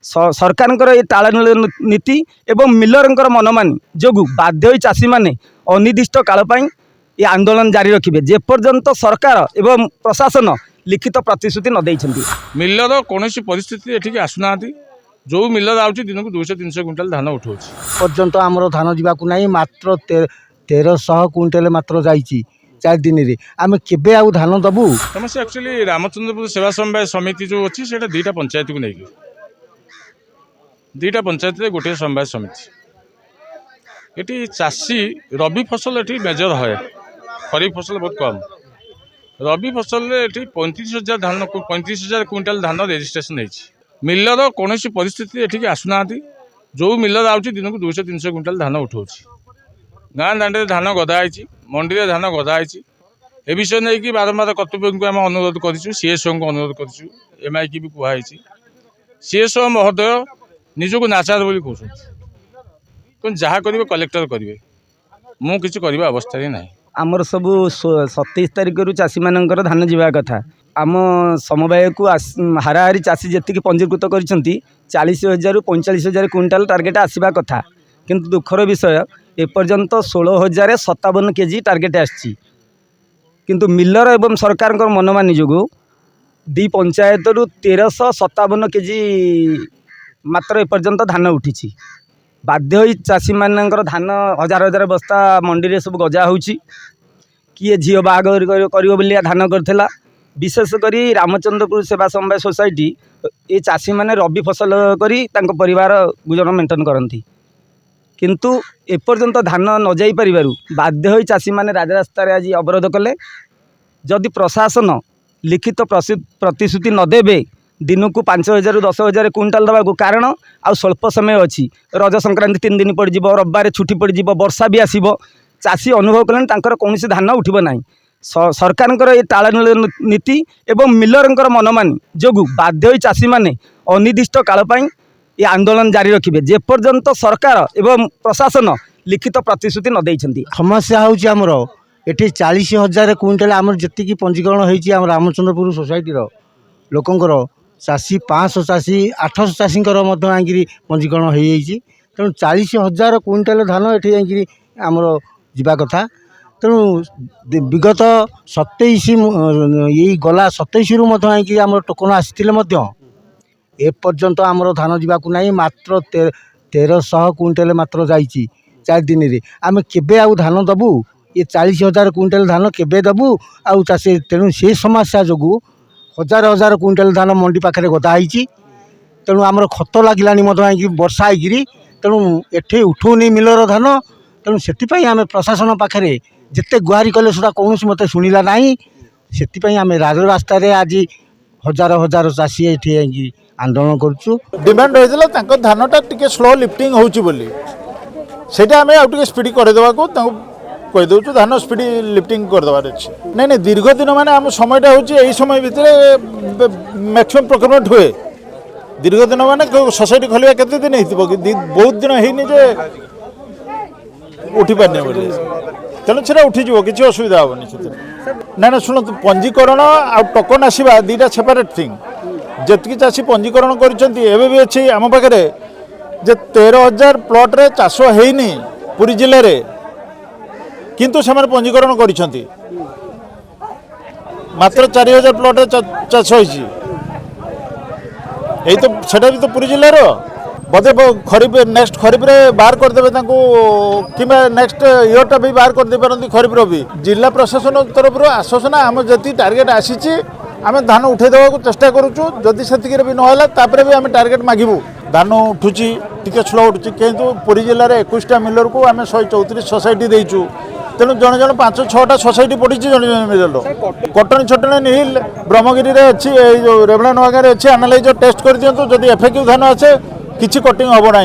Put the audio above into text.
सरकार ये तालमेल नीति एवं मिलर मनमानी जो बाध्य चाषी मैंने अनिर्दिष्ट काल ये आंदोलन जारी रखिए जेपर्यंत सरकार एवं प्रशासन लिखित प्रतिश्रुति न देइछन्ति। मिलर कौन परिस्थिति एठिक आसुना जो मिलर आउची दिन को 200-300 क्विंटाल धान उठाऊँ पर्यंत आमर धान जावाक नहीं मात्र 1300 क्विंटाल मात्र जाइए 4 दिन में आम के आउ धान दबू समस्या एक्चुअली रामचंद्रपुर सेवा समवाय समिति जो अच्छी से 2टा पंचायत को लेकिन 2टा पंचायत गोटे समवाय समिति ये चाषी रबी फसल ये मेजर है खरीफ फसल बहुत कम रबी फसल ये 35,000 धान 35,000 क्विंटाल धान रेजिस्ट्रेशन होती मिलर कौन परिस्थिति एठिक आसुना जो मिलर आउची दिन को 200-300 क्विंटाल धान उठाऊँ गाँ दाण्डे धान गदाई मंडी में धान गदाई ए विषय नहीं कि बारंबार कर्तव्य को आम अनुरोध करूँ सीएसओ को अनुरोध करूँ एमआई की भी कहुई सीएसओ महोदय निजक नाचार बोली कहते जहाँ करेंगे कलेक्टर करेंगे मु किसी करने अवस्था ना आमर सबू 27 तारिख रु चाषी मानकर धान जावा कथा आम समवाय को हाराहारी चाषी जी पंजीकृत कर 40,000 रु 45,000 क्विंटाल टार्गेट आसवा कथा किंतु दुखर विषय एपर्यंत 16,057 केजी टार्गेट आसी किंतु मिलर एवं सरकार मनमानी जो दी पंचायत रु 1357 केजी मात्र एपर्यंत धान उठी बाध्य चाषी मानकर धान हजार हजार बस्ता मंडी रे सब गजा होची किए झील बाहागर कर धान करथिला विशेषकर रामचंद्रपुर सेवा समवाय सोसाइटी ये चाषी माने रबी फसल करी तांको परिवार गुजर मेंटेन करती किंतु एपर्यंत धान न जाई परिबारु बाध्य चाषी माने राजरास्तार आज अवरोध कले जदि प्रशासन लिखित प्रतिश्रुति नदेवे दिन को 5,000 रु 10,000 क्विंटाल दवा कारण आ स्वल्प समय अच्छी रज संक्रांति 3 दिन पड़ रविवार छुट्टी पड़ वर्षा भी आसब चाषी अनुभव कले कौन धान उठब ना सरकार ये तालमेल नीति एवं मिलर मनमानी जो बाध्य चाषी मैंने अनिर्दिष्ट काल ये आंदोलन जारी रखिए जेपर्यंत सरकार एवं प्रशासन लिखित प्रतिश्रुति न देइछन्ति। समस्या होमर ये 40,000 क्विंटाल आम जी पंजीकरण होती रामचंद्रपुर सोसाइटी लोकंर चाषी 500 चाषी 800 चाषी आँकि पंजीकरण हो तेणु 40,000 क्विंटाल धान ये जाकि आमर जा कथा तेणु विगत 27 यही गला 27 रु आँकि आम टोकन आसी एपर्यंत आमर धान जावाक नहीं मात्र 1300 क्विंटाल मात्र जाइए 4 दिन में आम के आउ धान दबू ये 40,000 क्विंटाल धान के दबू आउ चाषी तेणु से समस्या जो हजार हजार क्विंटाल धान मंडी पाखे गदाई तेणु आमर खत लगे वर्षा होगी तेणु एठे उठौनी मिलर धान तेणु से आम प्रशासन पाखे जिते गुहारी कले सुधा कौन मत शुणिला ना से आम राजरास्त आज हजार हजार चाषी ये आंदोलन करुँ डिमांड होता धानटा टी स्लो लिफ्टिंग होटा आम आउ स्पीड करदेवा कहीदे धान स्पीड लिफ्टिंग करदेवार अच्छे नहीं दीर्घ दिन माने आम समयटा हूँ समय भितर मैक्सिमम प्रोक्योरमेंट हुए दीर्घ दिन माने सोसाइटी खोलिया केते दिन हो बहुत दिन है उठी पारने तेणु से उठीज किसी असुविधा हेनी ना ना शुणु पंजीकरण आ टोकन आसवा 2टा सेपरेट थिंग जी चाषी पंजीकरण कर अच्छी आम पाखे 13,000 प्लॉट्रे चाष होनी पुरी जिले में किंतु से पंजीकरण कर मात्र 4,000 प्लॉट चाष होती तो सेटा भी तो पुरी जिलार बोधे खरीफ नेक्स्ट खरीफ रे बाहर करदे कि नेक्स्ट इयरटा भी बाहर करदे पारती खरीफ भी जिला प्रशासन तरफ आश्वासन आम जी टार्गेट आसी आम धान उठे देवा चेष्टा करुचु जदि से भी नापर भी आम टार्गेट मागबू धान उठुची टी स्लो उठुची किंतु पुरी जिले में 21टा मिलर को आम 134 सोसाइटी देचु तेणु जन जन 5-6टा सोसाइटी पड़ी जन जन मिलर कटनी छटनी नील ब्रह्मगिरी में अच्छी रेवणा नवागाँ अच्छी आनालाइज टेस्ट कर दिखाँ जदि एफेक्टिव धान आसे किसी कटिंग हम ना।